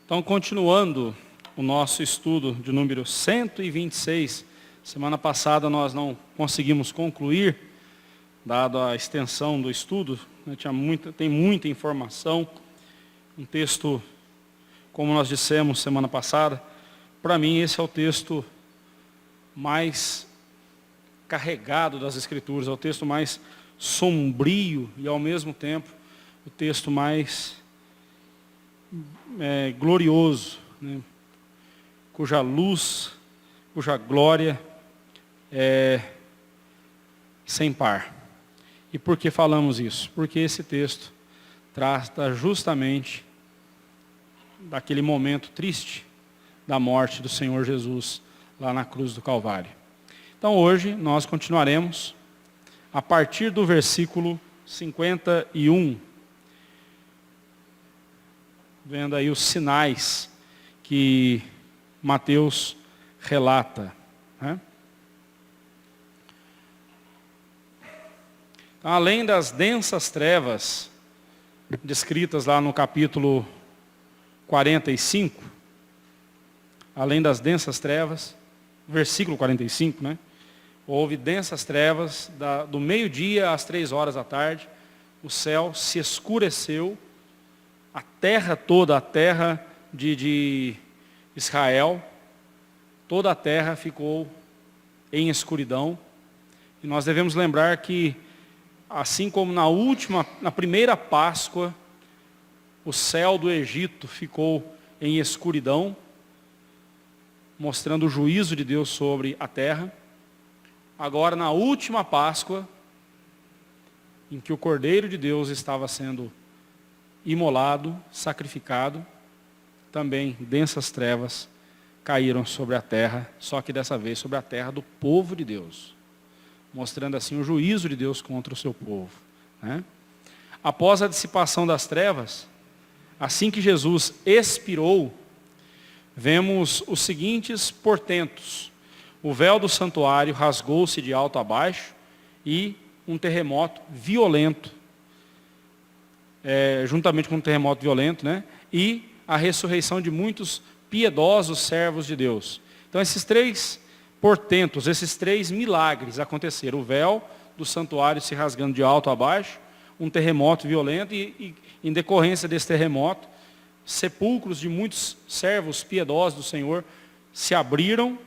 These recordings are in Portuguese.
Então, continuando o nosso estudo de número 126, semana passada nós não conseguimos concluir, dado a extensão do estudo, né, tem muita informação, um texto, como nós dissemos semana passada, para mim esse é o texto mais carregado das Escrituras, é o texto mais sombrio e ao mesmo tempo o texto mais glorioso, né? Cuja luz, cuja glória é sem par. E por que falamos isso? Porque esse texto trata justamente daquele momento triste da morte do Senhor Jesus lá na cruz do Calvário. Então hoje nós continuaremos a partir do versículo 51, vendo aí os sinais que Mateus relata, né? Então, além das densas trevas descritas lá no capítulo 45, além das densas trevas, versículo 45, né? Houve densas trevas do meio-dia às 3 horas da tarde, o céu se escureceu, a terra toda, a terra de Israel, toda a terra ficou em escuridão. E nós devemos lembrar que, assim como na primeira Páscoa, o céu do Egito ficou em escuridão, mostrando o juízo de Deus sobre a terra. Agora, na última Páscoa, em que o Cordeiro de Deus estava sendo imolado, sacrificado, também densas trevas caíram sobre a terra, só que dessa vez sobre a terra do povo de Deus, mostrando assim o juízo de Deus contra o seu povo, né? Após a dissipação das trevas, assim que Jesus expirou, vemos os seguintes portentos: o véu do santuário rasgou-se de alto a baixo e um terremoto violento, juntamente com um terremoto violento, né? E a ressurreição de muitos piedosos servos de Deus. Então esses três portentos, esses três milagres aconteceram: o véu do santuário se rasgando de alto a baixo, um terremoto violento e em decorrência desse terremoto, sepulcros de muitos servos piedosos do Senhor se abriram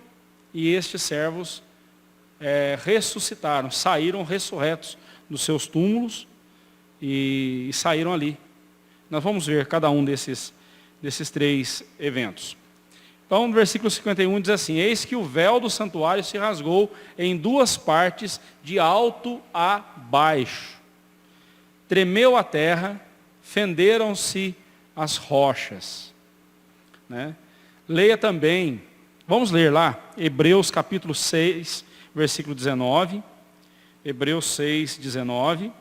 e estes servos ressuscitaram, saíram ressurretos dos seus túmulos e saíram ali. Nós vamos ver cada um desses três eventos. Então, no versículo 51 diz assim: eis que o véu do santuário se rasgou em duas partes, de alto a baixo. Tremeu a terra, fenderam-se as rochas, né? Leia também, vamos ler lá, Hebreus capítulo 6, versículo 19. Hebreus 6, 19.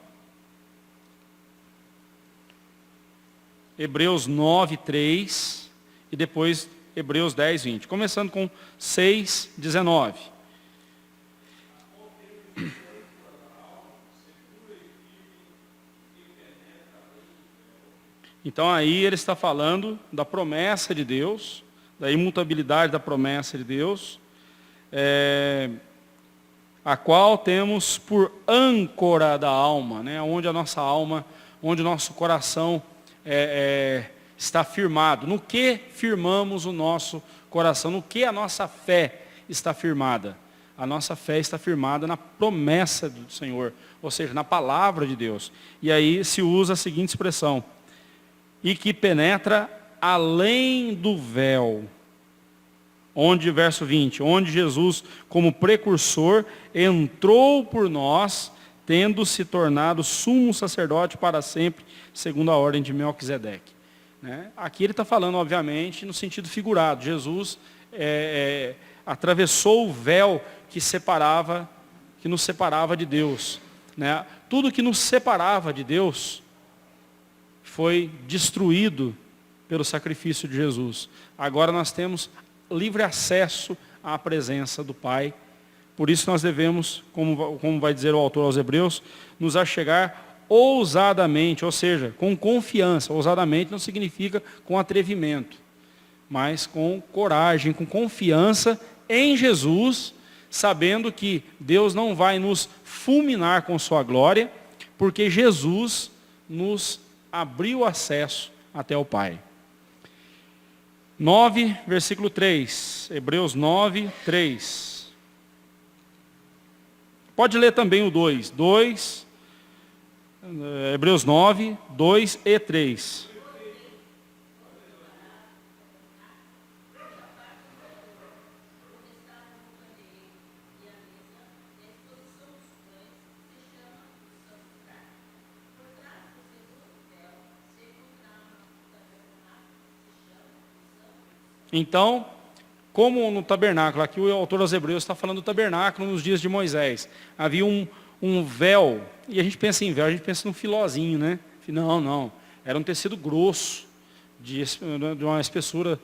Hebreus 9, 3 e depois Hebreus 10, 20. Começando com 6, 19. Então aí ele está falando da promessa de Deus, da imutabilidade da promessa de Deus, a qual temos por âncora da alma, né? Onde a nossa alma, onde o nosso coração está firmado. No que firmamos o nosso coração? No que a nossa fé está firmada? A nossa fé está firmada na promessa do Senhor, ou seja, na palavra de Deus. E aí se usa a seguinte expressão: e que penetra além do véu. Onde, verso 20, onde Jesus, como precursor, entrou por nós, tendo se tornado sumo sacerdote para sempre, segundo a ordem de Melquisedeque, né? Aqui ele está falando, obviamente, no sentido figurado. Jesus atravessou o véu que nos separava de Deus, né? Tudo que nos separava de Deus foi destruído pelo sacrifício de Jesus. Agora nós temos livre acesso à presença do Pai. Por isso nós devemos, como vai dizer o autor aos Hebreus, nos achegar ousadamente, ou seja, com confiança. Ousadamente não significa com atrevimento. mas com coragem, com confiança em Jesus, sabendo que Deus não vai nos fulminar com sua glória, porque Jesus nos abriu acesso até o Pai. 9, versículo 3. Hebreus 9, 3. Pode ler também o 2. Hebreus 9, 2 e 3. Então, como no tabernáculo, aqui o autor aos Hebreus está falando do tabernáculo nos dias de Moisés. Havia um véu, e a gente pensa em véu, a gente pensa num filózinho, né? Não, era um tecido grosso, de uma espessura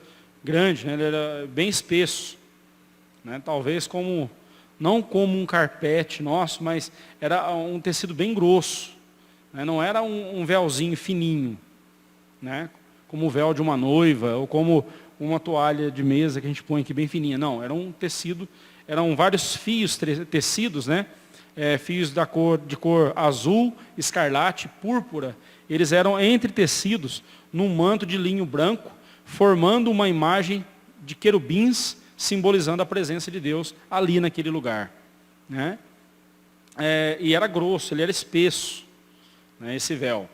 grande, né? Ele era bem espesso, né? Talvez não como um carpete nosso, mas era um tecido bem grosso, né? Não era um véuzinho fininho, né? Como o véu de uma noiva, ou como uma toalha de mesa que a gente põe aqui bem fininha. Não, era um tecido, eram vários fios, tecidos, né? Fios de cor azul, escarlate, púrpura. Eles eram entretecidos num manto de linho branco, formando uma imagem de querubins, simbolizando a presença de Deus ali naquele lugar, né? E era grosso, ele era espesso, né, esse véu.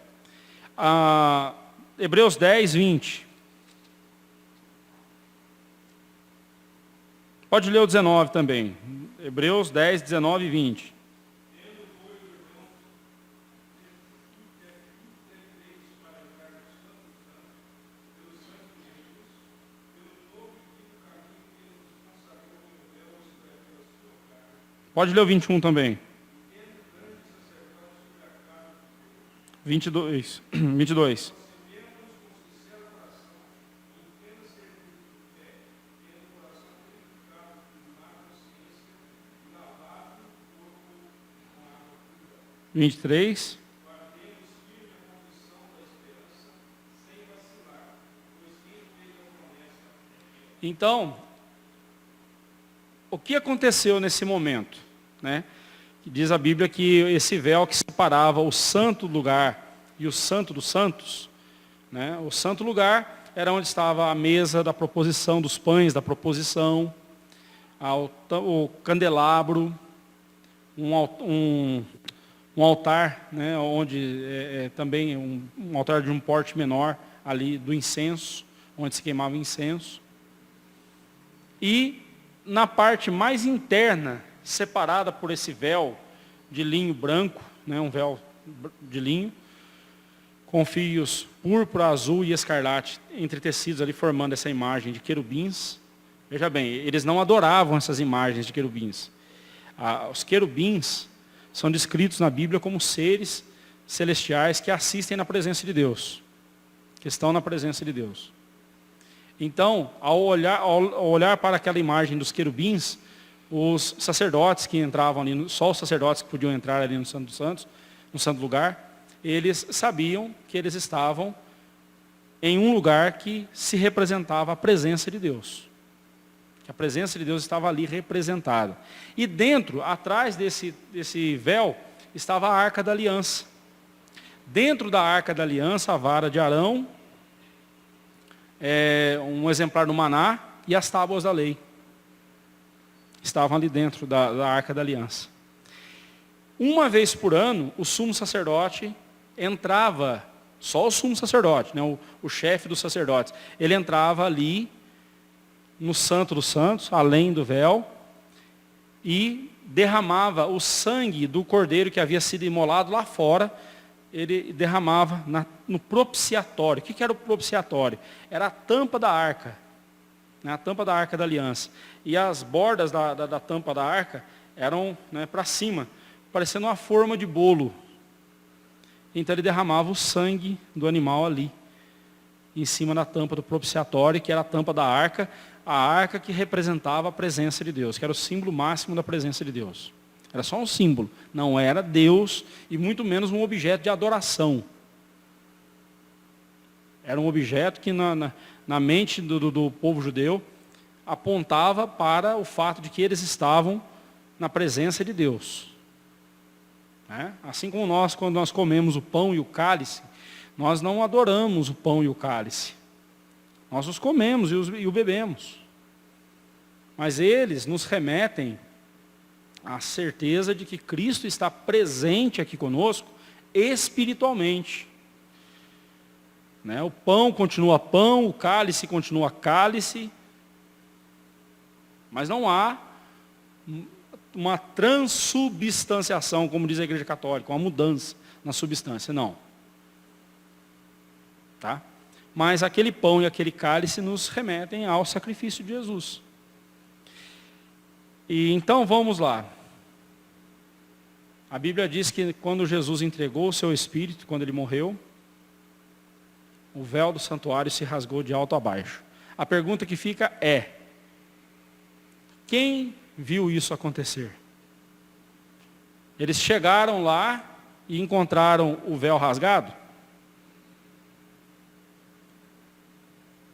Hebreus 10, 20. Pode ler o 19 também. Hebreus 10, 19 e 20. Pode ler o 21 também. 22. 22. Vinte e três. Então, o que aconteceu nesse momento, né? Diz a Bíblia que esse véu que separava o santo lugar e o santo dos santos, né? O santo lugar era onde estava a mesa da proposição, dos pães da proposição, o candelabro, um altar, né? Onde também um altar de um porte menor ali do incenso, onde se queimava incenso. E na parte mais interna, separada por esse véu de linho branco, né, um véu de linho, com fios púrpura, azul e escarlate entretecidos ali, formando essa imagem de querubins. Veja bem, eles não adoravam essas imagens de querubins. Os querubins são descritos na Bíblia como seres celestiais que assistem na presença de Deus, que estão na presença de Deus. Então, ao olhar para aquela imagem dos querubins, os sacerdotes que entravam ali, só os sacerdotes que podiam entrar ali no Santo dos Santos, no santo lugar, eles sabiam que eles estavam em um lugar que se representava a presença de Deus. Que a presença de Deus estava ali representada. E dentro, atrás desse véu, estava a Arca da Aliança. Dentro da Arca da Aliança, a vara de Arão, um exemplar do maná e as tábuas da lei. Estavam ali dentro da Arca da Aliança. Uma vez por ano, o sumo sacerdote entrava, só o sumo sacerdote, né, o chefe dos sacerdotes, ele entrava ali no Santo dos Santos, além do véu, e derramava o sangue do cordeiro que havia sido imolado lá fora, ele derramava no propiciatório. O que era o propiciatório? Era a tampa da arca, né, a tampa da Arca da Aliança. E as bordas da tampa da arca eram, né, para cima, parecendo uma forma de bolo. Então ele derramava o sangue do animal ali, em cima da tampa do propiciatório, que era a tampa da arca, a arca que representava a presença de Deus, que era o símbolo máximo da presença de Deus. Era só um símbolo, não era Deus e muito menos um objeto de adoração. Era um objeto que na mente do povo judeu, apontava para o fato de que eles estavam na presença de Deus. Assim como nós, quando nós comemos o pão e o cálice, nós não adoramos o pão e o cálice. Nós os comemos e o bebemos. Mas eles nos remetem à certeza de que Cristo está presente aqui conosco espiritualmente. O pão continua pão, o cálice continua cálice, mas não há uma transubstanciação, como diz a Igreja Católica, uma mudança na substância, não. Tá? Mas aquele pão e aquele cálice nos remetem ao sacrifício de Jesus. E então vamos lá. A Bíblia diz que quando Jesus entregou o seu Espírito, quando ele morreu, o véu do santuário se rasgou de alto a baixo. A pergunta que fica é: quem viu isso acontecer? Eles chegaram lá e encontraram o véu rasgado?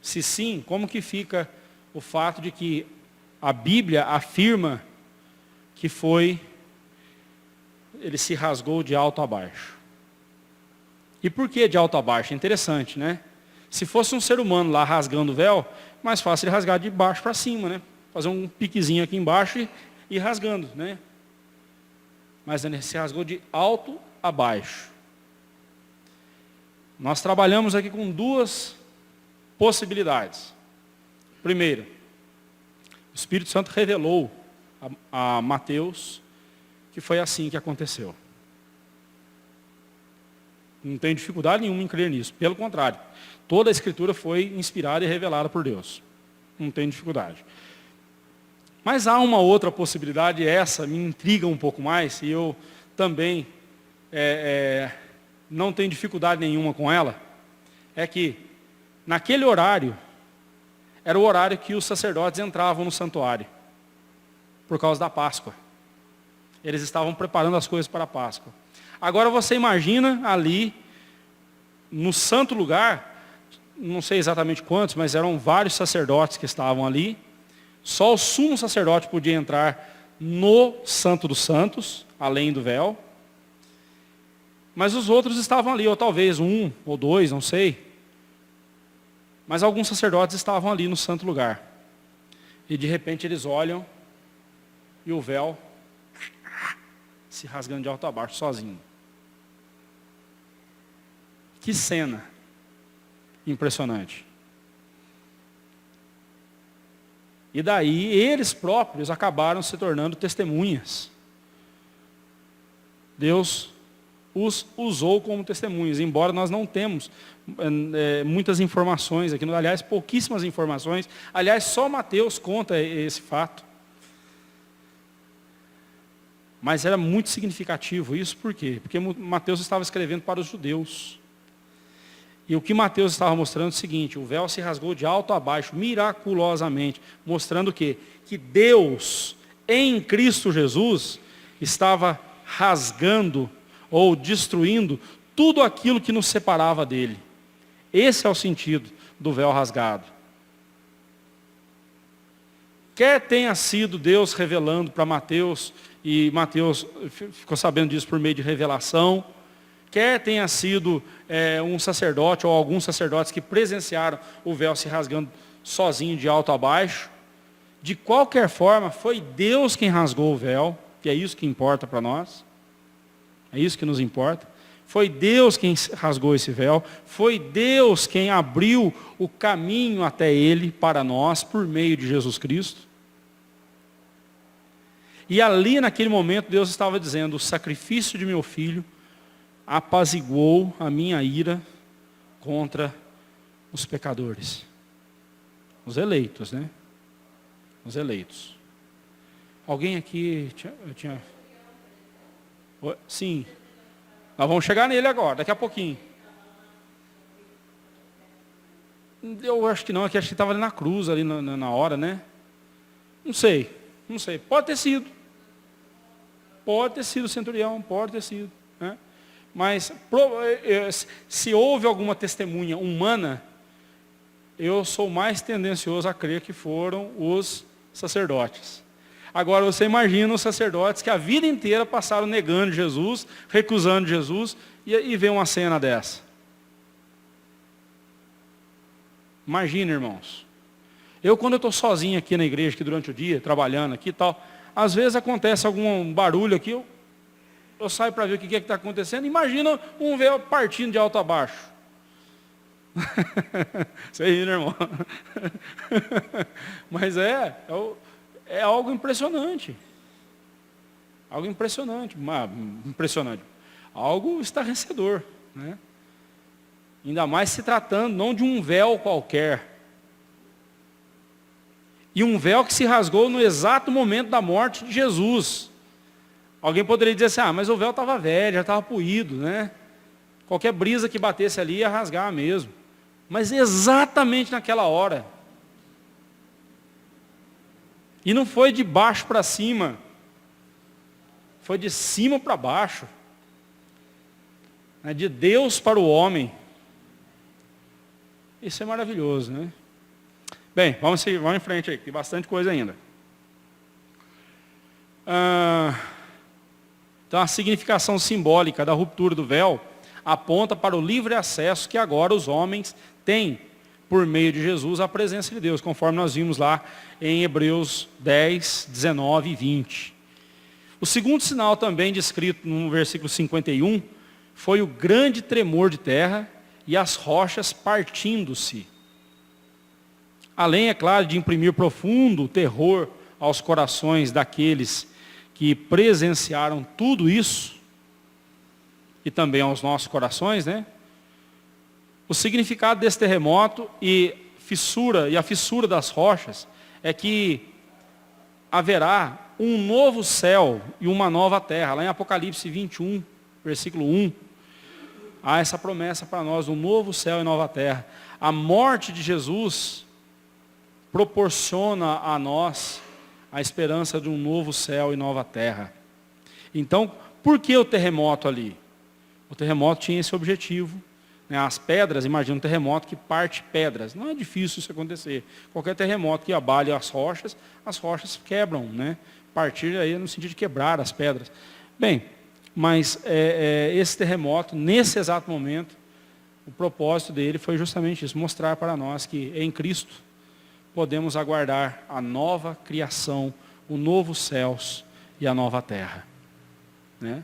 Se sim, como que fica o fato de que a Bíblia afirma que ele se rasgou de alto a baixo? E por que de alto a baixo? É interessante, né? Se fosse um ser humano lá rasgando o véu, mais fácil ele rasgar de baixo para cima, né? Fazer um piquezinho aqui embaixo e ir rasgando, né? Mas ele se rasgou de alto a baixo. Nós trabalhamos aqui com duas possibilidades. Primeiro, o Espírito Santo revelou a Mateus que foi assim que aconteceu. Não tem dificuldade nenhuma em crer nisso. Pelo contrário, toda a Escritura foi inspirada e revelada por Deus. Não tem dificuldade. Mas há uma outra possibilidade, essa me intriga um pouco mais, e eu também não tenho dificuldade nenhuma com ela, é que naquele horário, era o horário que os sacerdotes entravam no santuário, por causa da Páscoa. Eles estavam preparando as coisas para a Páscoa. Agora você imagina ali, no santo lugar, não sei exatamente quantos, mas eram vários sacerdotes que estavam ali. Só o sumo sacerdote podia entrar no Santo dos Santos, além do véu. Mas os outros estavam ali, ou talvez um ou dois, não sei. Mas alguns sacerdotes estavam ali no santo lugar. E de repente eles olham e o véu se rasgando de alto a baixo, sozinho. Que cena impressionante. E daí eles próprios acabaram se tornando testemunhas. Deus os usou como testemunhas, embora nós não temos muitas informações aqui, aliás, pouquíssimas informações. Aliás, só Mateus conta esse fato. Mas era muito significativo isso, por quê? Porque Mateus estava escrevendo para os judeus. E o que Mateus estava mostrando é o seguinte: o véu se rasgou de alto a baixo, miraculosamente, mostrando o quê? Que Deus, em Cristo Jesus, estava rasgando ou destruindo tudo aquilo que nos separava dele. Esse é o sentido do véu rasgado. Quer tenha sido Deus revelando para Mateus, e Mateus ficou sabendo disso por meio de revelação, quer tenha sido um sacerdote ou alguns sacerdotes que presenciaram o véu se rasgando sozinho de alto a baixo, de qualquer forma, foi Deus quem rasgou o véu, que é isso que importa para nós, é isso que nos importa. Foi Deus quem rasgou esse véu, foi Deus quem abriu o caminho até ele para nós, por meio de Jesus Cristo. E ali naquele momento Deus estava dizendo: o sacrifício de meu filho apaziguou a minha ira contra os pecadores. Os eleitos, né? Os eleitos. Alguém aqui tinha... Sim. Nós vamos chegar nele agora, daqui a pouquinho. Eu acho que não, aqui acho que estava ali na cruz, ali na hora, né? Não sei. Pode ter sido. Pode ter sido o centurião, pode ter sido, né? Mas se houve alguma testemunha humana, eu sou mais tendencioso a crer que foram os sacerdotes. Agora, você imagina os sacerdotes que a vida inteira passaram negando Jesus, recusando Jesus, e vê uma cena dessa. Imagina, irmãos. Quando eu estou sozinho aqui na igreja, aqui durante o dia, trabalhando aqui e tal, às vezes acontece algum barulho aqui, eu saio para ver o que está acontecendo. Imagina um véu partindo de alto a baixo. Você ri, né, irmão? Mas é algo impressionante. Algo impressionante. Impressionante. Algo estarrecedor, né? Ainda mais se tratando não de um véu qualquer. E um véu que se rasgou no exato momento da morte de Jesus. Alguém poderia dizer assim, mas o véu estava velho, já estava poído, né? Qualquer brisa que batesse ali ia rasgar mesmo. Mas exatamente naquela hora. E não foi de baixo para cima. Foi de cima para baixo. De Deus para o homem. Isso é maravilhoso, né? Bem, vamos em frente aí, tem bastante coisa ainda. Então, a significação simbólica da ruptura do véu aponta para o livre acesso que agora os homens têm, por meio de Jesus, à presença de Deus, conforme nós vimos lá em Hebreus 10, 19 e 20. O segundo sinal também descrito no versículo 51 foi o grande tremor de terra e as rochas partindo-se. Além, é claro, de imprimir profundo terror aos corações daqueles que presenciaram tudo isso, e também aos nossos corações, né? O significado desse terremoto e a fissura das rochas é que haverá um novo céu e uma nova terra. Lá em Apocalipse 21, versículo 1, há essa promessa para nós, um novo céu e nova terra. A morte de Jesus proporciona a nós a esperança de um novo céu e nova terra. Então, por que o terremoto ali? O terremoto tinha esse objetivo. As pedras, imagina um terremoto que parte pedras. Não é difícil isso acontecer. Qualquer terremoto que abale as rochas quebram, né? Partir aí no sentido de quebrar as pedras. Bem, mas esse terremoto, nesse exato momento, o propósito dele foi justamente isso, mostrar para nós que em Cristo podemos aguardar a nova criação, o novo céus e a nova terra, né?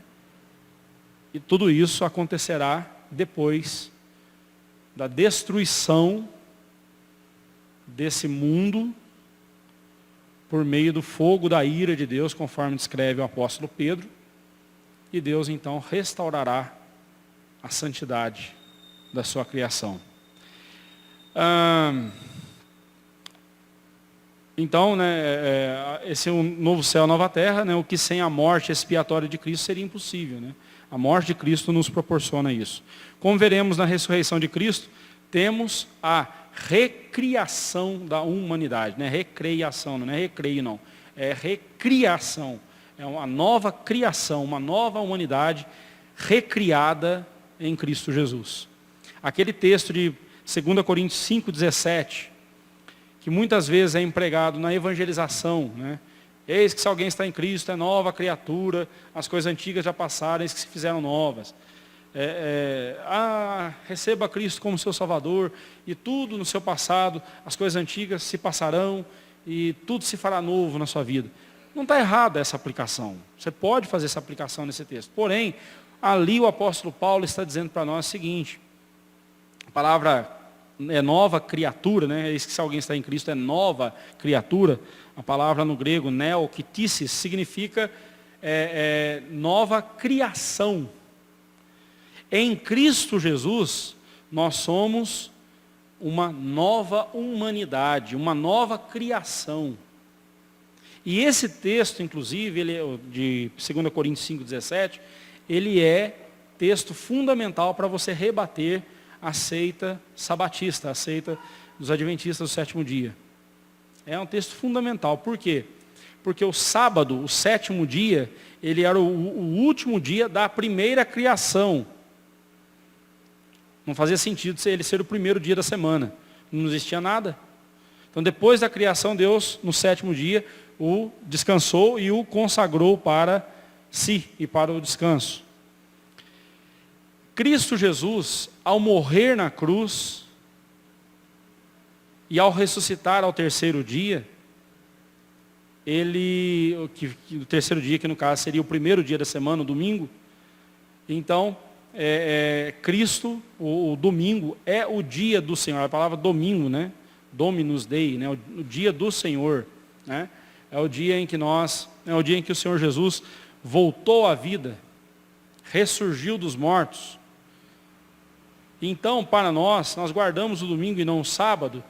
E tudo isso acontecerá depois da destruição desse mundo por meio do fogo da ira de Deus, conforme descreve o apóstolo Pedro, e Deus então restaurará a santidade da sua criação. Então, né, esse é um novo céu, nova terra, né, o que sem a morte expiatória de Cristo seria impossível, né? A morte de Cristo nos proporciona isso. Como veremos na ressurreição de Cristo, temos a recriação da humanidade, né? Recriação, não é recreio não, é recriação. É uma nova criação, uma nova humanidade recriada em Cristo Jesus. Aquele texto de 2 Coríntios 5,17, que muitas vezes é empregado na evangelização, né? Eis que se alguém está em Cristo, é nova criatura, as coisas antigas já passaram, eis que se fizeram novas. Receba Cristo como seu Salvador, e tudo no seu passado, as coisas antigas se passarão, e tudo se fará novo na sua vida. Não está errada essa aplicação, você pode fazer essa aplicação nesse texto. Porém, ali o apóstolo Paulo está dizendo para nós o seguinte, a palavra é nova criatura, né? Eis que se alguém está em Cristo é nova criatura. A palavra no grego, neoktisis, significa nova criação. Em Cristo Jesus, nós somos uma nova humanidade, uma nova criação. E esse texto, inclusive, ele é de 2 Coríntios 5,17, ele é texto fundamental para você rebater a seita sabatista, a seita dos adventistas do sétimo dia. É um texto fundamental. Por quê? Porque o sábado, o sétimo dia, ele era o último dia da primeira criação. Não fazia sentido ele ser o primeiro dia da semana. não existia nada. Então, depois da criação, Deus, no sétimo dia, o descansou e o consagrou para si e para o descanso. Cristo Jesus, ao morrer na cruz e ao ressuscitar ao terceiro dia, o terceiro dia, que no caso seria o primeiro dia da semana, o domingo, então, Cristo, o domingo, é o dia do Senhor. A palavra domingo, né? Dominus Dei, né? O dia do Senhor, né? É o dia em que o Senhor Jesus voltou à vida, ressurgiu dos mortos. Então, para nós guardamos o domingo e não o sábado,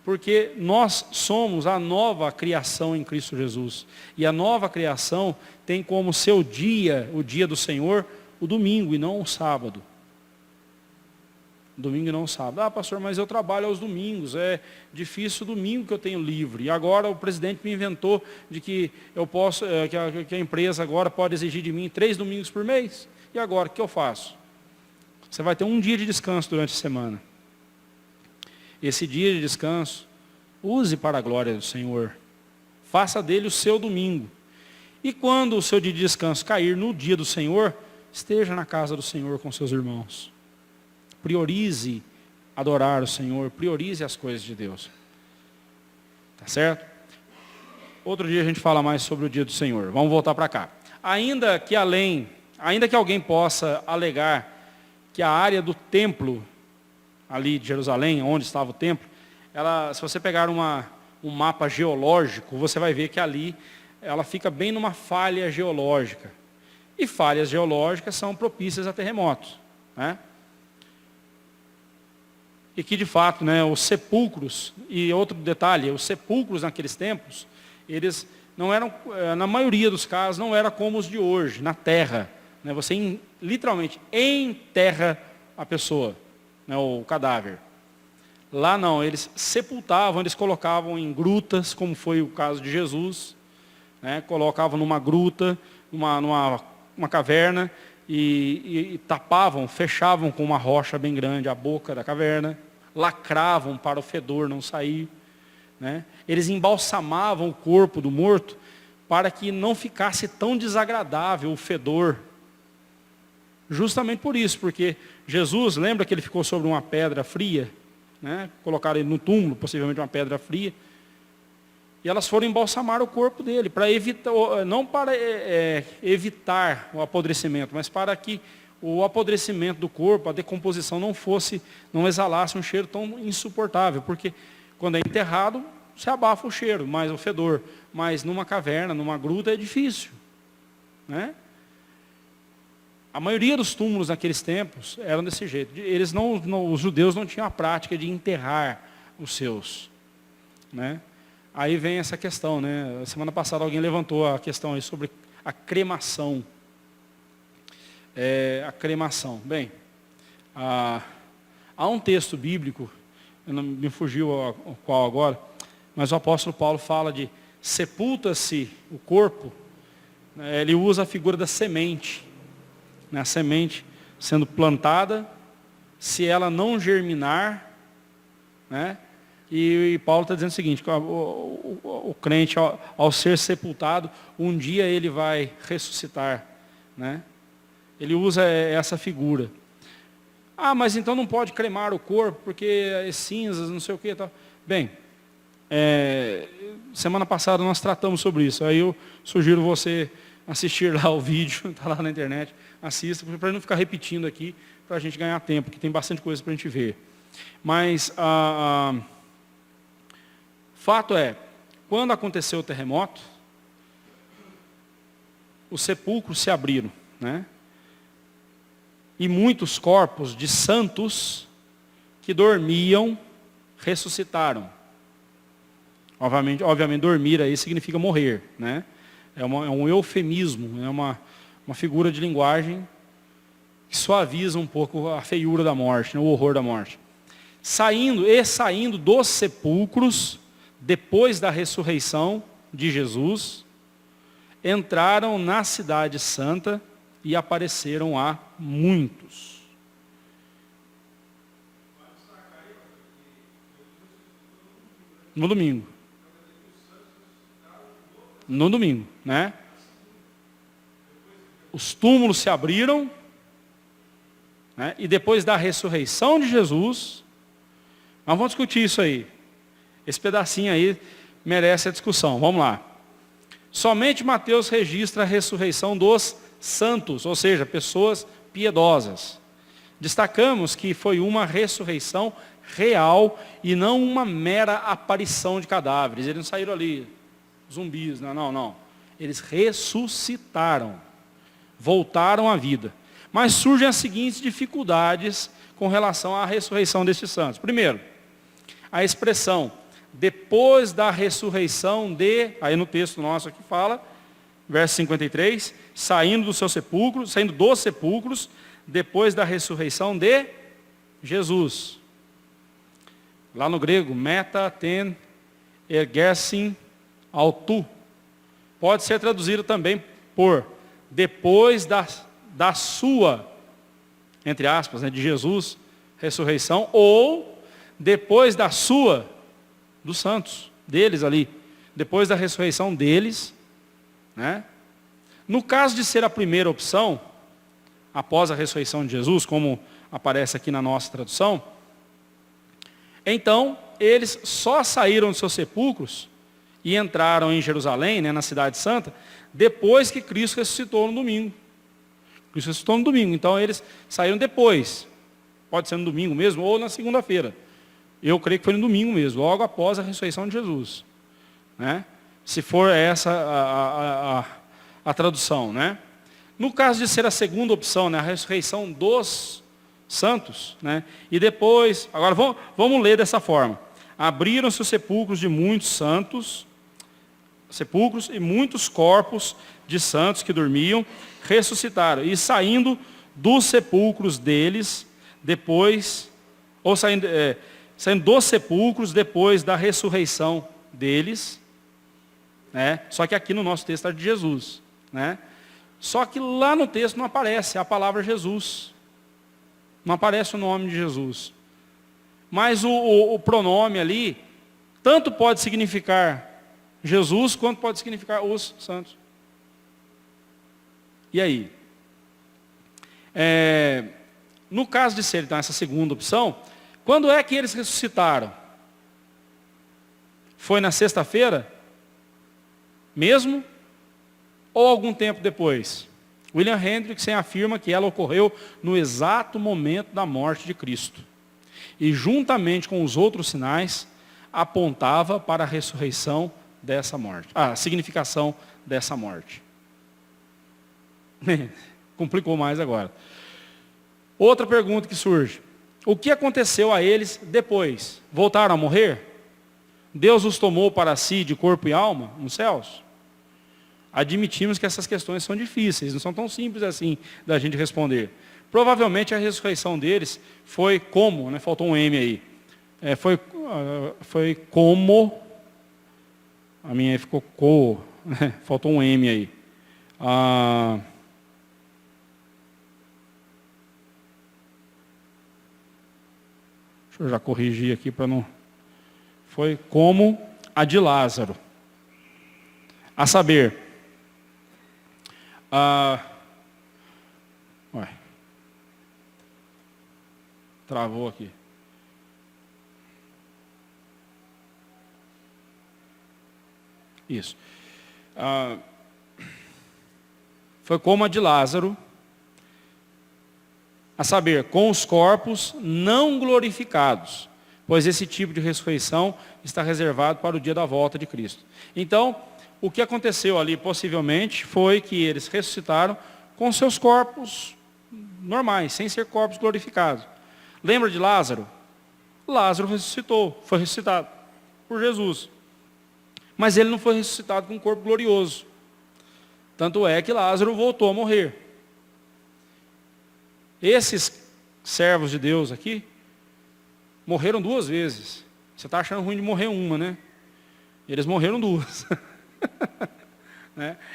porque nós somos a nova criação em Cristo Jesus. E a nova criação tem como seu dia, o dia do Senhor, o domingo e não o sábado. Domingo e não o sábado. Ah, pastor, mas eu trabalho aos domingos, é difícil o domingo que eu tenho livre. E agora o presidente me inventou de que eu posso, que a empresa agora pode exigir de mim 3 domingos por mês. E agora, o que eu faço? Você vai ter um dia de descanso durante a semana. Esse dia de descanso, use para a glória do Senhor. Faça dele o seu domingo. E quando o seu dia de descanso cair no dia do Senhor, esteja na casa do Senhor com seus irmãos. Priorize adorar o Senhor, priorize as coisas de Deus. Tá certo? Outro dia a gente fala mais sobre o dia do Senhor. Vamos voltar para cá. Ainda que alguém possa alegar que a área do templo, ali de Jerusalém, onde estava o templo, se você pegar um mapa geológico, você vai ver que ali ela fica bem numa falha geológica. E falhas geológicas são propícias a terremotos, né? E que de fato, né, os sepulcros, e outro detalhe, os sepulcros naqueles tempos, eles não eram, na maioria dos casos, não eram como os de hoje, na terra. Né? Você literalmente enterra a pessoa, né, o cadáver. Lá não, eles sepultavam, eles colocavam em grutas, como foi o caso de Jesus, né, colocavam numa gruta, numa caverna, e tapavam, fechavam com uma rocha bem grande a boca da caverna, lacravam para o fedor não sair, né? Eles embalsamavam o corpo do morto para que não ficasse tão desagradável o fedor. Justamente por isso, porque Jesus, lembra que ele ficou sobre uma pedra fria, né? Colocaram ele no túmulo, possivelmente uma pedra fria, e elas foram embalsamar o corpo dele, para evitar, não para evitar o apodrecimento, mas para que o apodrecimento do corpo, a decomposição não exalasse um cheiro tão insuportável, porque quando é enterrado, se abafa o cheiro, mais o fedor, mas numa caverna, numa gruta é difícil, né? A maioria dos túmulos naqueles tempos eram desse jeito. Os judeus não tinham a prática de enterrar os seus, né? Aí vem essa questão, né? Semana passada alguém levantou a questão aí sobre a cremação. A cremação. Bem, há um texto bíblico, não me fugiu o qual agora, mas o apóstolo Paulo fala de sepulta-se o corpo, né? Ele usa a figura da semente, né? A semente sendo plantada, se ela não germinar, né? E Paulo está dizendo o seguinte, que o crente, ao ser sepultado, um dia ele vai ressuscitar, né? Ele usa essa figura. Ah, mas então não pode cremar o corpo, porque as cinzas, não sei o que e tal. Bem, semana passada nós tratamos sobre isso. Aí eu sugiro você assistir lá o vídeo, está lá na internet, assista, para não ficar repetindo aqui, para a gente ganhar tempo, que tem bastante coisa para a gente ver. Mas fato é, quando aconteceu o terremoto, os sepulcros se abriram, né? E muitos corpos de santos que dormiam ressuscitaram. Obviamente dormir aí significa morrer, né? É um eufemismo, é uma figura de linguagem que suaviza um pouco a feiura da morte, né? O horror da morte. Saindo dos sepulcros, depois da ressurreição de Jesus, entraram na cidade santa e apareceram a muitos. No domingo. No domingo, né? Os túmulos se abriram, né? E depois da ressurreição de Jesus, nós vamos discutir isso aí. Esse pedacinho aí merece a discussão. Vamos lá. Somente Mateus registra a ressurreição dos santos, ou seja, pessoas piedosas. Destacamos que foi uma ressurreição real e não uma mera aparição de cadáveres. Eles não saíram ali, zumbis, não. Eles ressuscitaram, voltaram à vida. Mas surgem as seguintes dificuldades com relação à ressurreição destes santos. Primeiro, a expressão depois da ressurreição aí no texto nosso aqui fala, verso 53, saindo dos sepulcros, depois da ressurreição de Jesus. Lá no grego, meta ten ergesin autu. Pode ser traduzido também por depois da sua, entre aspas, né, de Jesus, ressurreição, ou depois da sua, dos santos, deles ali, depois da ressurreição deles, né? No caso de ser a primeira opção, após a ressurreição de Jesus, como aparece aqui na nossa tradução, então, eles só saíram dos seus sepulcros e entraram em Jerusalém, né, na cidade santa, depois que Cristo ressuscitou no domingo. Cristo ressuscitou no domingo, então eles saíram depois. Pode ser no domingo mesmo ou na segunda-feira. Eu creio que foi no domingo mesmo, logo após a ressurreição de Jesus, né? Se for essa a tradução, né? No caso de ser a segunda opção, né, a ressurreição dos santos, né? E depois, agora vamos ler dessa forma. Abriram-se os sepulcros de muitos santos, sepulcros e muitos corpos de santos que dormiam, ressuscitaram. E saindo dos sepulcros deles, depois, ou saindo dos sepulcros depois da ressurreição deles, né? Só que aqui no nosso texto está de Jesus, né? Só que lá no texto não aparece a palavra Jesus, não aparece o nome de Jesus, mas o pronome ali, tanto pode significar Jesus, quanto pode significar os santos. E aí? No caso de ser então essa segunda opção, quando é que eles ressuscitaram? Foi na sexta-feira? Mesmo? Ou algum tempo depois? William Hendrickson afirma que ela ocorreu no exato momento da morte de Cristo. E juntamente com os outros sinais, apontava para a ressurreição dessa morte. A significação dessa morte. Complicou mais agora. Outra pergunta que surge. O que aconteceu a eles depois? Voltaram a morrer? Deus os tomou para si de corpo e alma nos céus? Admitimos que essas questões são difíceis, não são tão simples assim da gente responder. Provavelmente a ressurreição deles foi como, né? Faltou um M aí. Foi como, a minha aí ficou co, né? Faltou um M aí. Deixa eu já corrigir aqui para não... Foi como a de Lázaro. A saber, travou aqui. Isso. Foi como a de Lázaro, a saber, com os corpos não glorificados, pois esse tipo de ressurreição está reservado para o dia da volta de Cristo. Então, o que aconteceu ali, possivelmente, foi que eles ressuscitaram com seus corpos normais, sem ser corpos glorificados. Lembra de Lázaro? Lázaro ressuscitou, foi ressuscitado por Jesus. Mas ele não foi ressuscitado com um corpo glorioso. Tanto é que Lázaro voltou a morrer. Esses servos de Deus aqui morreram 2 vezes. Você está achando ruim de morrer uma, né? Eles morreram 2.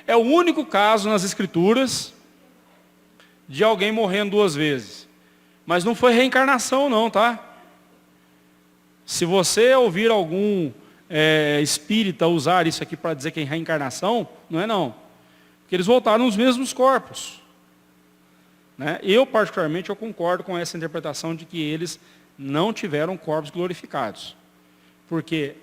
É o único caso nas Escrituras de alguém morrendo 2 vezes. Mas não foi reencarnação não, tá? Se você ouvir algum espírita usar isso aqui para dizer que é reencarnação, não é não. Porque eles voltaram nos mesmos corpos. Né? Eu, particularmente, eu concordo com essa interpretação de que eles não tiveram corpos glorificados. Porque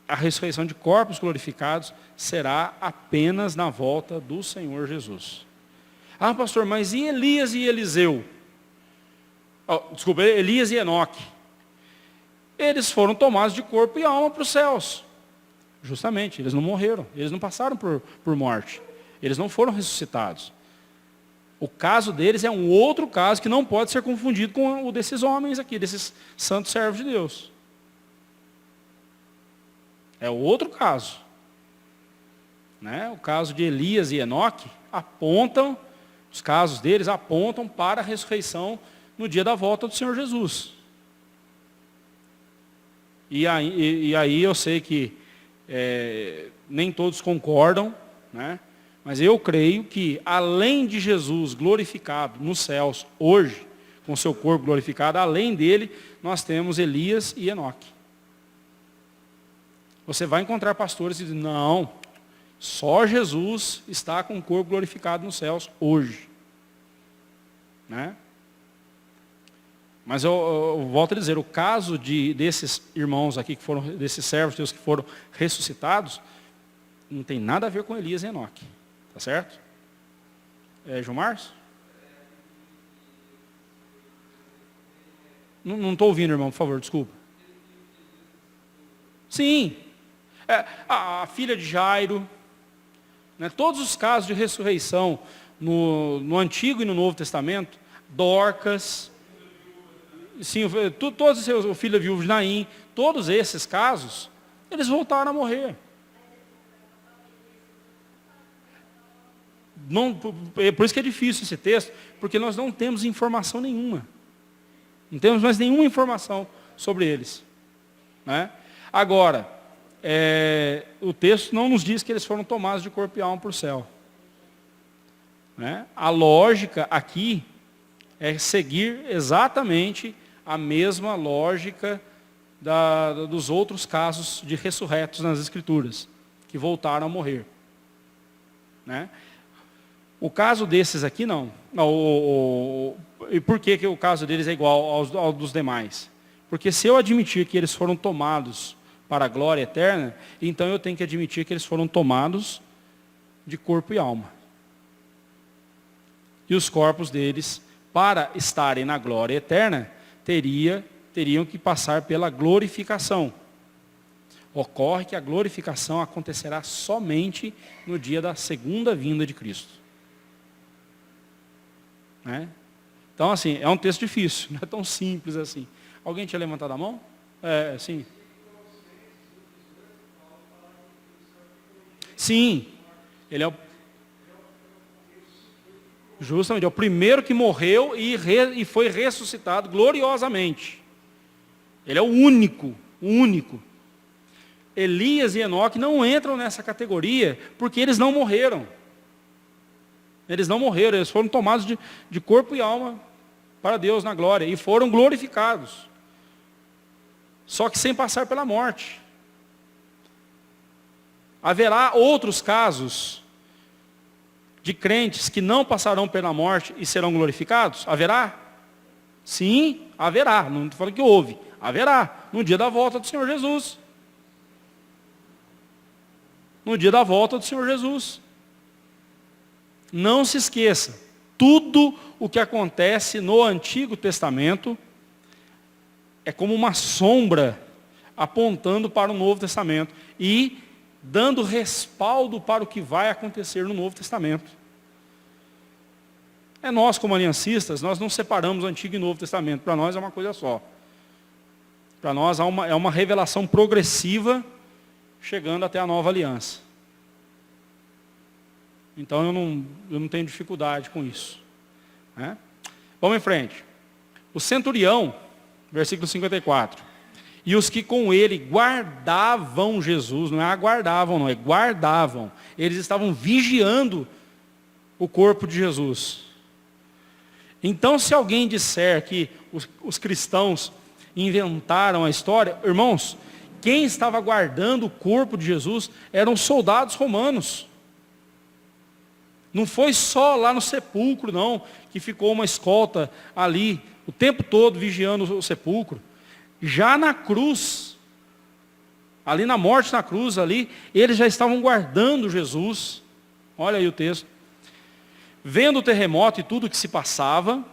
a ressurreição de corpos glorificados será apenas na volta do Senhor Jesus. Ah, pastor, mas e Elias e Eliseu? Elias e Enoque. Eles foram tomados de corpo e alma para os céus. Justamente, eles não morreram, eles não passaram por morte. Eles não foram ressuscitados. O caso deles é um outro caso que não pode ser confundido com o desses homens aqui, desses santos servos de Deus. É outro caso. Né? O caso de Elias e Enoque apontam, os casos deles apontam para a ressurreição no dia da volta do Senhor Jesus. E aí eu sei que nem todos concordam, né? Mas eu creio que além de Jesus glorificado nos céus hoje, com seu corpo glorificado, além dele, nós temos Elias e Enoque. Você vai encontrar pastores que dizem, não, só Jesus está com o corpo glorificado nos céus hoje. Né? Mas eu volto a dizer, o caso desses irmãos aqui, desses servos de Deus que foram ressuscitados, não tem nada a ver com Elias e Enoque. Tá certo? João Marcos? Não estou ouvindo, irmão, por favor, desculpa. Sim. A filha de Jairo, né, todos os casos de ressurreição no Antigo e no Novo Testamento, Dorcas, sim, todos o filho da viúva de Naim, todos esses casos, eles voltaram a morrer. Não, por isso que é difícil esse texto, porque nós não temos informação nenhuma. Não temos mais nenhuma informação sobre eles. Né? Agora, o texto não nos diz que eles foram tomados de corpo e alma para o céu. Né? A lógica aqui é seguir exatamente a mesma lógica dos outros casos de ressurretos nas Escrituras, que voltaram a morrer. Né? O caso desses aqui, não. E por que o caso deles é igual ao dos demais? Porque se eu admitir que eles foram tomados para a glória eterna, então eu tenho que admitir que eles foram tomados de corpo e alma. E os corpos deles, para estarem na glória eterna, teriam que passar pela glorificação. Ocorre que a glorificação acontecerá somente no dia da segunda vinda de Cristo. Né? Então, assim, é um texto difícil, não é tão simples assim. Alguém tinha levantado a mão? Sim. Sim, ele justamente, é o primeiro que morreu e foi ressuscitado gloriosamente. Ele é o único. Elias e Enoque não entram nessa categoria porque eles não morreram. Eles não morreram, eles foram tomados de corpo e alma para Deus na glória e foram glorificados. Só que sem passar pela morte. Haverá outros casos de crentes que não passarão pela morte e serão glorificados? Haverá? Sim, haverá. Não estou falando que houve. Haverá. No dia da volta do Senhor Jesus. No dia da volta do Senhor Jesus. Não se esqueça, tudo o que acontece no Antigo Testamento é como uma sombra apontando para o Novo Testamento e dando respaldo para o que vai acontecer no Novo Testamento. Nós, como aliancistas, nós não separamos o Antigo e o Novo Testamento. Para nós é uma coisa só. Para nós é uma revelação progressiva chegando até a nova aliança. Então eu não tenho dificuldade com isso. Né? Vamos em frente. O centurião, versículo 54. E os que com ele guardavam Jesus, não é aguardavam, não, é guardavam. Eles estavam vigiando o corpo de Jesus. Então, se alguém disser que os cristãos inventaram a história, irmãos, quem estava guardando o corpo de Jesus eram soldados romanos. Não foi só lá no sepulcro, não, que ficou uma escolta ali, o tempo todo vigiando o sepulcro. Já na cruz, ali na morte na cruz, ali, eles já estavam guardando Jesus. Olha aí o texto. Vendo o terremoto e tudo o que se passava,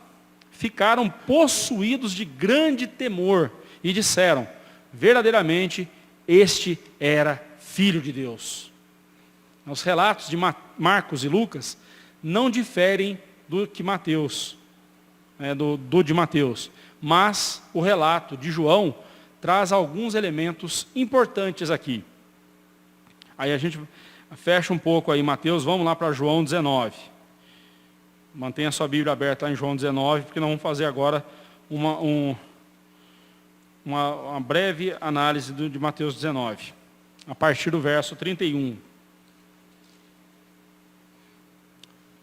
ficaram possuídos de grande temor e disseram: verdadeiramente, este era Filho de Deus. Os relatos de Marcos e Lucas não diferem do que Mateus, do de Mateus, mas o relato de João traz alguns elementos importantes aqui. Aí a gente fecha um pouco aí Mateus, vamos lá para João 19. Mantenha a sua Bíblia aberta lá em João 19, porque nós vamos fazer agora uma breve análise de Mateus 19, a partir do verso 31.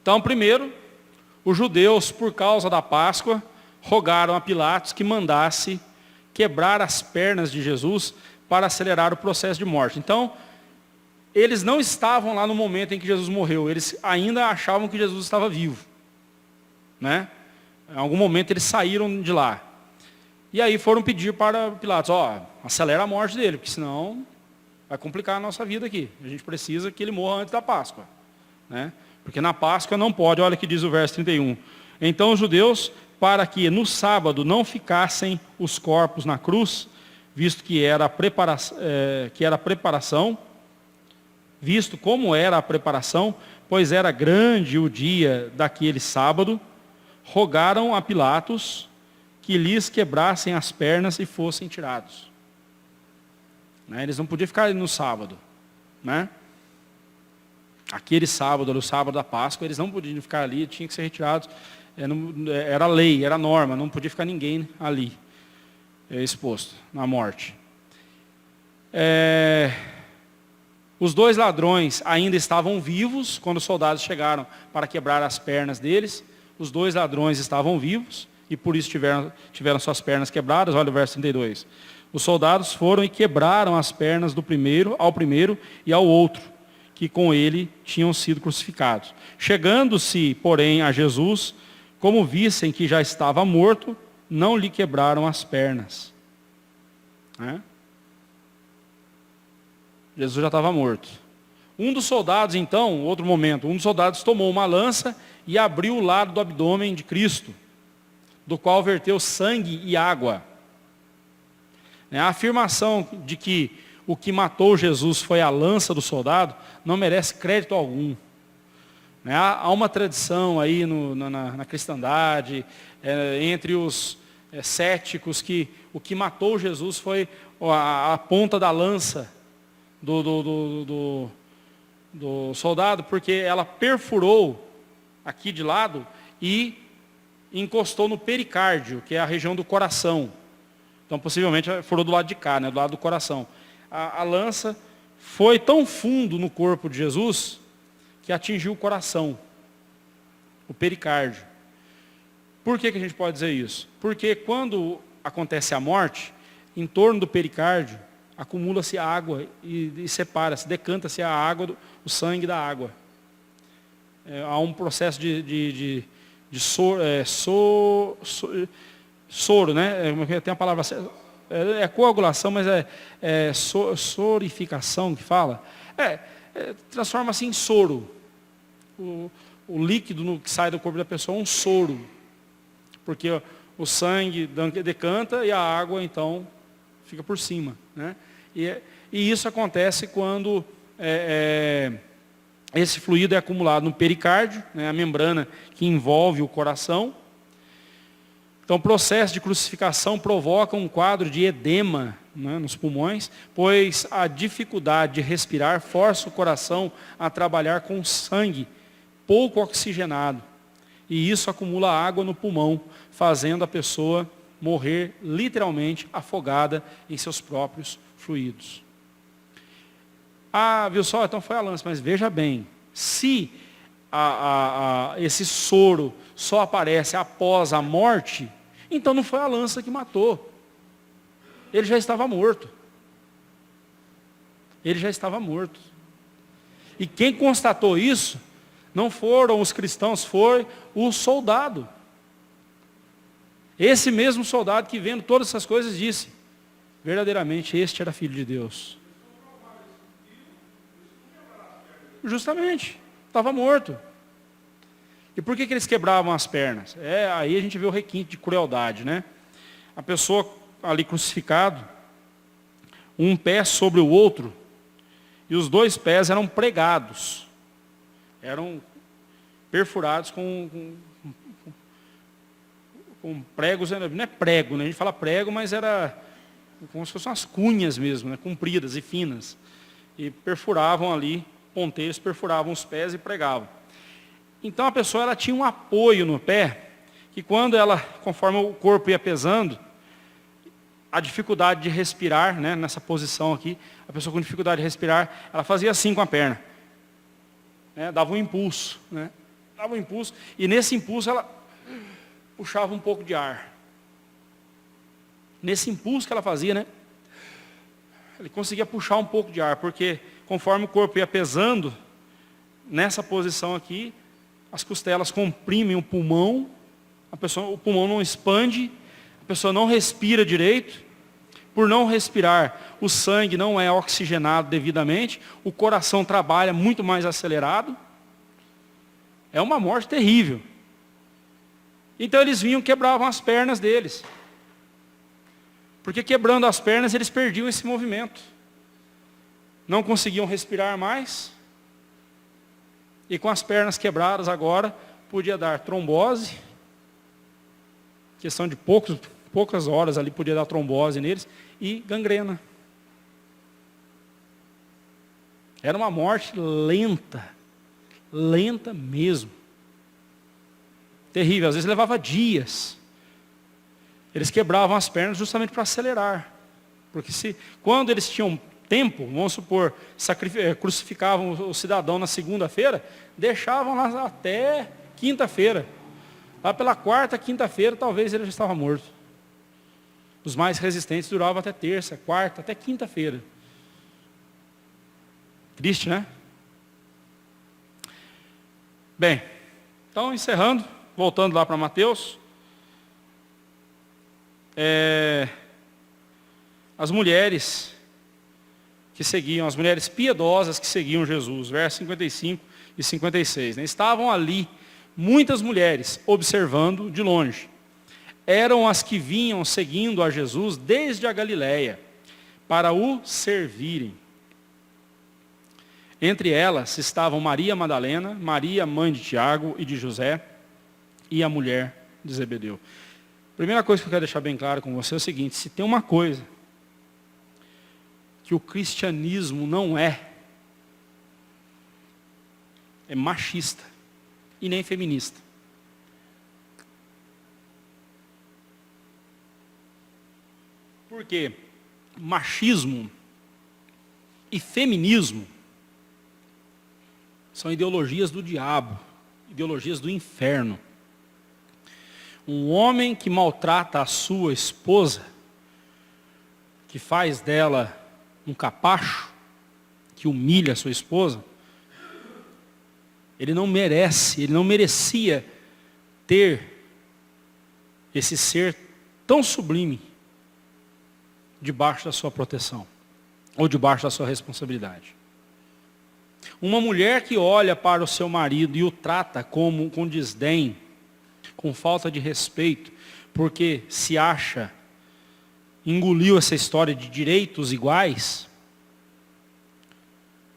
Então, primeiro, os judeus, por causa da Páscoa, rogaram a Pilatos que mandasse quebrar as pernas de Jesus para acelerar o processo de morte. Então, eles não estavam lá no momento em que Jesus morreu, eles ainda achavam que Jesus estava vivo. Né? Em algum momento eles saíram de lá. E aí foram pedir para Pilatos: acelera a morte dele, porque senão vai complicar a nossa vida aqui. A gente precisa que ele morra antes da Páscoa. Né? Porque na Páscoa não pode, olha o que diz o verso 31. Então os judeus, para que no sábado não ficassem os corpos na cruz, visto visto como era a preparação, pois era grande o dia daquele sábado, rogaram a Pilatos que lhes quebrassem as pernas e fossem tirados. Né? Eles não podiam ficar ali no sábado. Né? Aquele sábado, o sábado da Páscoa, eles não podiam ficar ali, tinham que ser retirados. Era lei, era norma, não podia ficar ninguém ali, exposto na morte. Os dois ladrões ainda estavam vivos quando os soldados chegaram para quebrar as pernas deles. Os dois ladrões estavam vivos e por isso tiveram suas pernas quebradas. Olha o verso 32. Os soldados foram e quebraram as pernas do primeiro e ao outro, que com ele tinham sido crucificados. Chegando-se, porém, a Jesus, como vissem que já estava morto, não lhe quebraram as pernas. Jesus já estava morto. Um dos soldados, então, outro momento, um dos soldados tomou uma lança e abriu o lado do abdômen de Cristo, do qual verteu sangue e água. A afirmação de que o que matou Jesus foi a lança do soldado não merece crédito algum. Há uma tradição aí na cristandade, entre os céticos, que o que matou Jesus foi a ponta da lança do soldado, porque ela perfurou aqui de lado e encostou no pericárdio, que é a região do coração. Então, possivelmente, furou do lado de cá, do lado do coração. A lança foi tão fundo no corpo de Jesus que atingiu o coração, o pericárdio. Por que a gente pode dizer isso? Porque quando acontece a morte, em torno do pericárdio, acumula-se água e separa-se, decanta-se a água, o sangue da água. Há um processo de soro, né? Tem a palavra, coagulação, mas sorificação que fala. Transforma-se em soro. O líquido que sai do corpo da pessoa é um soro. Porque o sangue decanta e a água, então, fica por cima. Né? E isso acontece quando esse fluido é acumulado no pericárdio, né, a membrana que envolve o coração. Então, o processo de crucificação provoca um quadro de edema, né, nos pulmões, pois a dificuldade de respirar força o coração a trabalhar com sangue pouco oxigenado. E isso acumula água no pulmão, fazendo a pessoa morrer literalmente afogada em seus próprios fluidos. Viu só? Então foi a lança. Mas veja bem, se esse soro só aparece após a morte, então não foi a lança que matou. Ele já estava morto. ele já estava morto. E quem constatou isso não foram os cristãos, foi o soldado. Esse mesmo soldado que vendo todas essas coisas disse, verdadeiramente este era filho de Deus. Justamente, estava morto. E por que eles quebravam as pernas? Aí a gente vê o requinte de crueldade, né? A pessoa ali crucificado, um pé sobre o outro, e os dois pés eram pregados. Eram perfurados com pregos, não é prego, né? A gente fala prego, mas era como se fossem umas cunhas mesmo, né? Compridas e finas. E perfuravam ali, ponteiros perfuravam os pés e pregavam. Então a pessoa ela tinha um apoio no pé, que quando ela, conforme o corpo ia pesando, a dificuldade de respirar, né, nessa posição aqui, a pessoa com dificuldade de respirar, ela fazia assim com a perna. Né, dava um impulso. Né, dava um impulso, e nesse impulso ela puxava um pouco de ar. Nesse impulso que ela fazia, né, ele conseguia puxar um pouco de ar, porque conforme o corpo ia pesando, nessa posição aqui, as costelas comprimem o pulmão, o pulmão não expande, a pessoa não respira direito. Por não respirar, o sangue não é oxigenado devidamente, o coração trabalha muito mais acelerado. É uma morte terrível. Então eles vinham e quebravam as pernas deles. Porque quebrando as pernas, eles perdiam esse movimento. Não conseguiam respirar mais. E com as pernas quebradas agora, podia dar trombose. Questão de poucas horas ali podia dar trombose neles. E gangrena. Era uma morte lenta. Lenta mesmo. Terrível. Às vezes levava dias. Eles quebravam as pernas justamente para acelerar. Porque quando eles tinham tempo, vamos supor, crucificavam o cidadão na segunda-feira, deixavam lá até quinta-feira. Lá pela quarta, quinta-feira, talvez ele já estava morto. Os mais resistentes duravam até terça, quarta, até quinta-feira. Triste, né? Bem, então encerrando, voltando lá para Mateus. As mulheres que seguiam, as mulheres piedosas que seguiam Jesus, versos 55 e 56. Né? Estavam ali muitas mulheres observando de longe. Eram as que vinham seguindo a Jesus desde a Galileia, para o servirem. Entre elas estavam Maria Madalena, Maria, mãe de Tiago e de José, e a mulher de Zebedeu. Primeira coisa que eu quero deixar bem claro com você é o seguinte: se tem uma coisa que o cristianismo não é machista e nem feminista. Porque machismo e feminismo são ideologias do diabo, ideologias do inferno. Um homem que maltrata a sua esposa, que faz dela um capacho, que humilha a sua esposa, ele não merecia ter esse ser tão sublime debaixo da sua proteção, ou debaixo da sua responsabilidade. Uma mulher que olha para o seu marido e o trata com desdém, com falta de respeito, porque se acha, engoliu essa história de direitos iguais,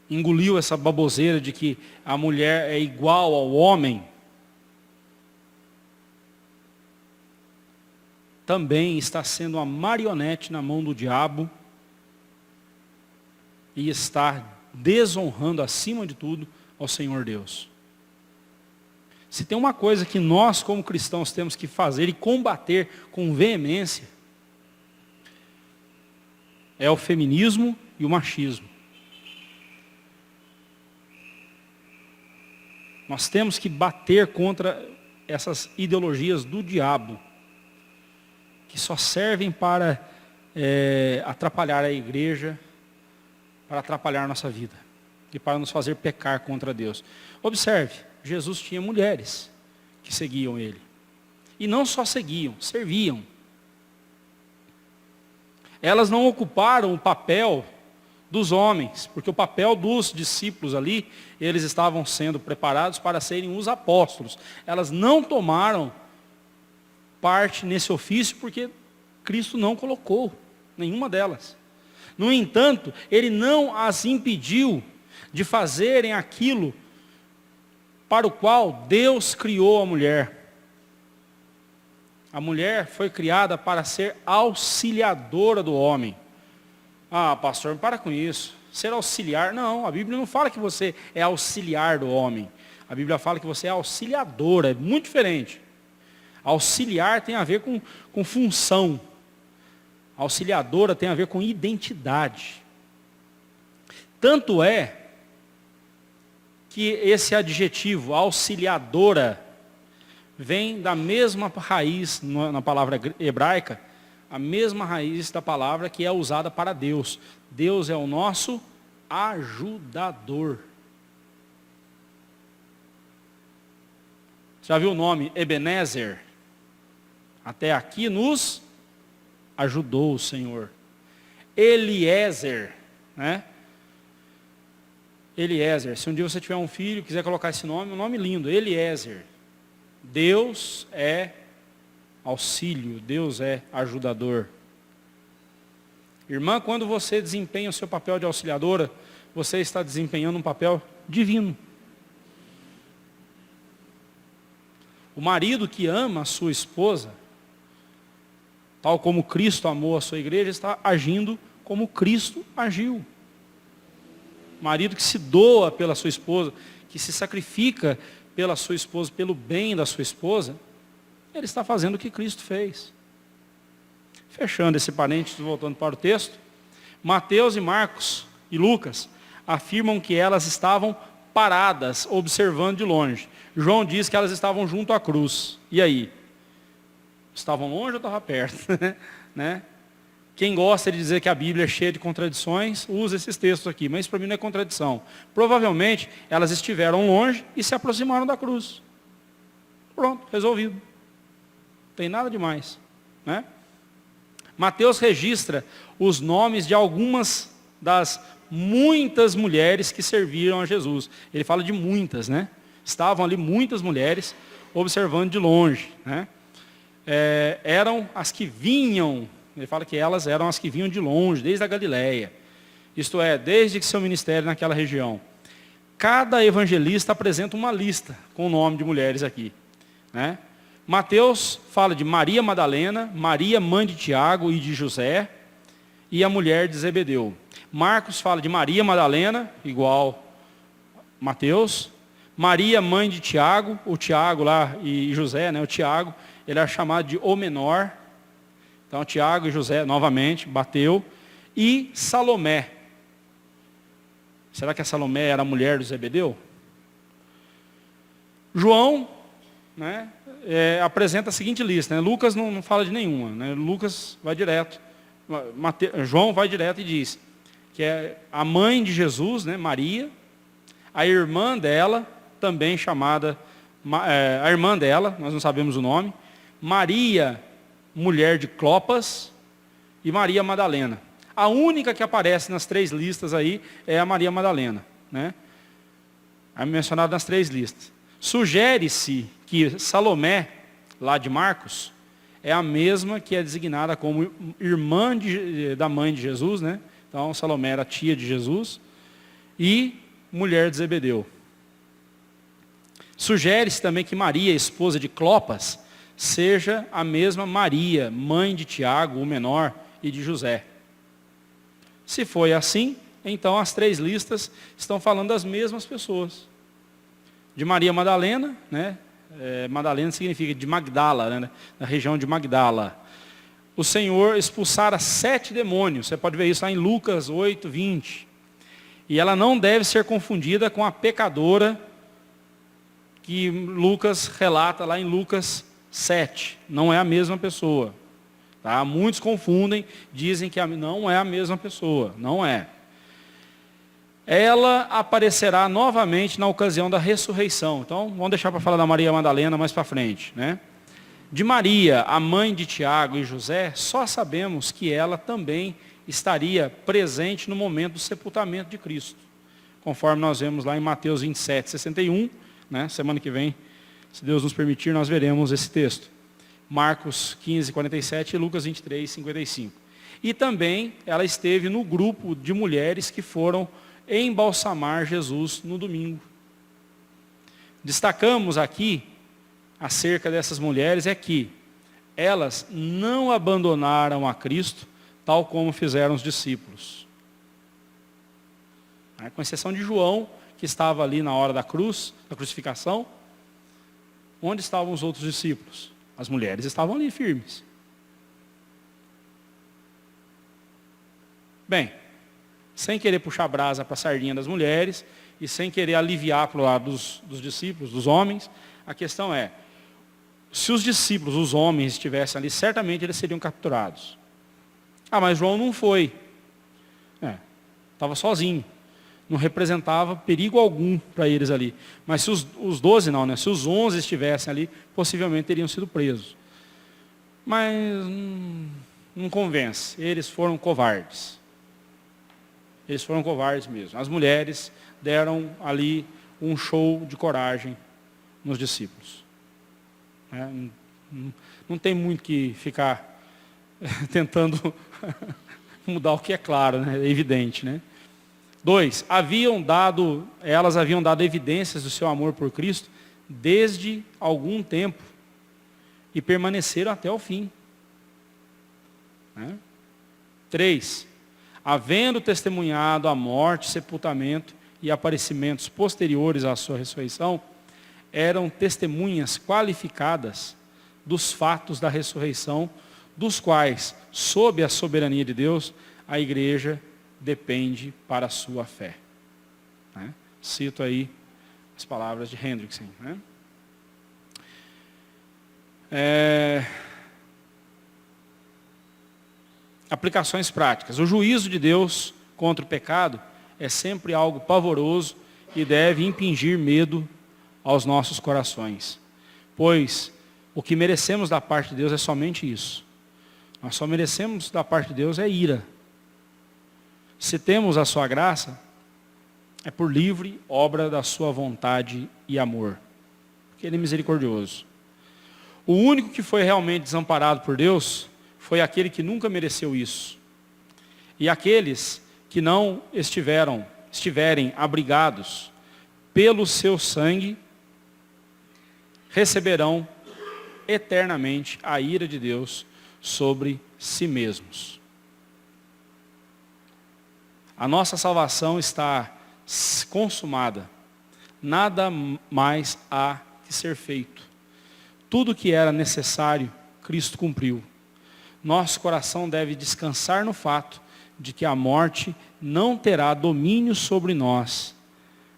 engoliu essa baboseira de que a mulher é igual ao homem, também está sendo uma marionete na mão do diabo e está desonrando, acima de tudo, ao Senhor Deus. Se tem uma coisa que nós, como cristãos, temos que fazer e combater com veemência, é o feminismo e o machismo. Nós temos que bater contra essas ideologias do diabo, que só servem para atrapalhar a igreja, para atrapalhar a nossa vida e para nos fazer pecar contra Deus. Observe, Jesus tinha mulheres que seguiam ele. E não só seguiam, serviam. Elas não ocuparam o papel dos homens, porque o papel dos discípulos ali, eles estavam sendo preparados para serem os apóstolos. Elas não tomaram parte nesse ofício porque Cristo não colocou nenhuma delas. No entanto, ele não as impediu de fazerem aquilo para o qual Deus criou a mulher. A mulher foi criada para ser auxiliadora do homem. Ah, pastor, para com isso. Ser auxiliar, não, a Bíblia não fala que você é auxiliar do homem. A Bíblia fala que você é auxiliadora, é muito diferente. Auxiliar tem a ver com função. Auxiliadora tem a ver com identidade. Tanto é que esse adjetivo, auxiliadora, vem da mesma raiz na palavra hebraica, a mesma raiz da palavra que é usada para Deus. Deus é o nosso ajudador. Já viu o nome Ebenezer? Até aqui nos ajudou o Senhor. Eliezer, né? Eliezer, se um dia você tiver um filho, quiser colocar esse nome, um nome lindo, Eliezer. Deus é auxílio, Deus é ajudador. Irmã, quando você desempenha o seu papel de auxiliadora, você está desempenhando um papel divino. O marido que ama a sua esposa, tal como Cristo amou a sua igreja, está agindo como Cristo agiu. O marido que se doa pela sua esposa, que se sacrifica pela sua esposa, pelo bem da sua esposa, ele está fazendo o que Cristo fez. Fechando esse parênteses, voltando para o texto, Mateus e Marcos e Lucas afirmam que elas estavam paradas, observando de longe. João diz que elas estavam junto à cruz. E aí? Estavam longe ou estavam perto? Né? Quem gosta de dizer que a Bíblia é cheia de contradições, usa esses textos aqui, mas para mim não é contradição. Provavelmente, elas estiveram longe e se aproximaram da cruz. Pronto, resolvido. Não tem nada demais. Né? Mateus registra os nomes de algumas das muitas mulheres que serviram a Jesus. Ele fala de muitas, né? Estavam ali muitas mulheres observando de longe, né? Eram as que vinham, ele fala que elas eram as que vinham de longe, desde a Galileia. Isto é, desde que seu ministério naquela região. Cada evangelista apresenta uma lista com o nome de mulheres aqui, né? Mateus fala de Maria Madalena, Maria mãe de Tiago e de José, e a mulher de Zebedeu. Marcos fala de Maria Madalena, igual Mateus. Maria mãe de Tiago, o Tiago lá e José, né? O Tiago, ele era chamado de o menor. Então Tiago e José, novamente, bateu. E Salomé. Será que a Salomé era a mulher do Zebedeu? João, né, apresenta a seguinte lista, né? Lucas não fala de nenhuma, né? Lucas vai direto. João vai direto e diz que é a mãe de Jesus, né, Maria, a irmã dela, também chamada, a irmã dela, nós não sabemos o nome, Maria, mulher de Clopas, e Maria Madalena. A única que aparece nas três listas aí é a Maria Madalena, né? É mencionada nas três listas. Sugere-se que Salomé, lá de Marcos, é a mesma que é designada como irmã da mãe de Jesus, né? Então, Salomé era tia de Jesus e mulher de Zebedeu. Sugere-se também que Maria, esposa de Clopas, seja a mesma Maria, mãe de Tiago, o menor, e de José. Se foi assim, então as três listas estão falando das mesmas pessoas. De Maria Madalena, né? Madalena significa de Magdala, né? Na região de Magdala. O Senhor expulsara 7 demônios. Você pode ver isso lá em Lucas 8, 20. E ela não deve ser confundida com a pecadora que Lucas relata lá em Lucas 7. Não é a mesma pessoa. Tá? Muitos confundem, dizem que não é a mesma pessoa. Não é. ela aparecerá novamente na ocasião da ressurreição. Então, vamos deixar para falar da Maria Madalena mais para frente, né? De Maria, a mãe de Tiago e José, só sabemos que ela também estaria presente no momento do sepultamento de Cristo, conforme nós vemos lá em Mateus 27, 61, né? Semana que vem, se Deus nos permitir, nós veremos esse texto. Marcos 15, 47 e Lucas 23, 55. E também ela esteve no grupo de mulheres que foram embalsamar Jesus no domingo. Destacamos aqui, acerca dessas mulheres, é que elas não abandonaram a Cristo, tal como fizeram os discípulos. Com exceção de João, que estava ali na hora da cruz, da crucificação. Onde estavam os outros discípulos? As mulheres estavam ali firmes. Bem, sem querer puxar brasa para a sardinha das mulheres e sem querer aliviar para o lado dos discípulos, dos homens, a questão é, se os discípulos, os homens, estivessem ali, certamente eles seriam capturados. Ah, mas João não foi. Estava sozinho. Não representava perigo algum para eles ali. Mas se os 12 não, né? Se os 11 estivessem ali, possivelmente teriam sido presos. Mas não convence. Eles foram covardes. Eles foram covardes mesmo. As mulheres deram ali um show de coragem nos discípulos. Não tem muito que ficar tentando mudar o que é claro, né? É evidente, né? 2, elas haviam dado evidências do seu amor por Cristo desde algum tempo e permaneceram até o fim. 3, havendo testemunhado a morte, sepultamento e aparecimentos posteriores à sua ressurreição, eram testemunhas qualificadas dos fatos da ressurreição, dos quais, sob a soberania de Deus, a igreja depende para a sua fé. Cito aí as palavras de Hendrickson. Aplicações práticas. O juízo de Deus contra o pecado é sempre algo pavoroso e deve impingir medo aos nossos corações. Pois o que merecemos da parte de Deus é somente isso. Nós só merecemos da parte de Deus é ira. Se temos a sua graça, é por livre obra da sua vontade e amor. Porque Ele é misericordioso. O único que foi realmente desamparado por Deus foi aquele que nunca mereceu isso. E aqueles que não estiverem abrigados pelo seu sangue, receberão eternamente a ira de Deus sobre si mesmos. A nossa salvação está consumada. Nada mais há que ser feito. Tudo que era necessário, Cristo cumpriu. Nosso coração deve descansar no fato de que a morte não terá domínio sobre nós,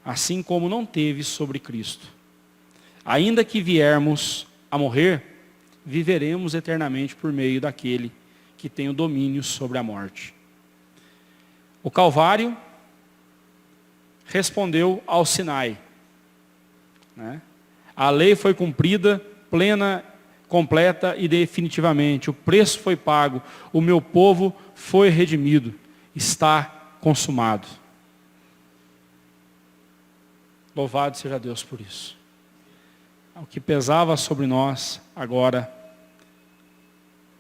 assim como não teve sobre Cristo. Ainda que viermos a morrer, viveremos eternamente por meio daquele que tem o domínio sobre a morte. O Calvário respondeu ao Sinai. A lei foi cumprida, plena, completa e definitivamente. O preço foi pago, o meu povo foi redimido. Está consumado. Louvado seja Deus por isso. O que pesava sobre nós, agora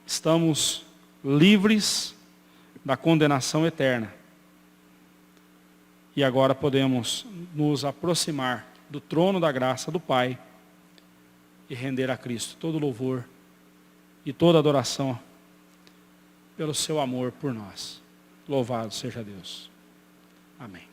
estamos livres da condenação eterna. E agora podemos nos aproximar do trono da graça do Pai e render a Cristo todo louvor e toda adoração pelo seu amor por nós. Louvado seja Deus. Amém.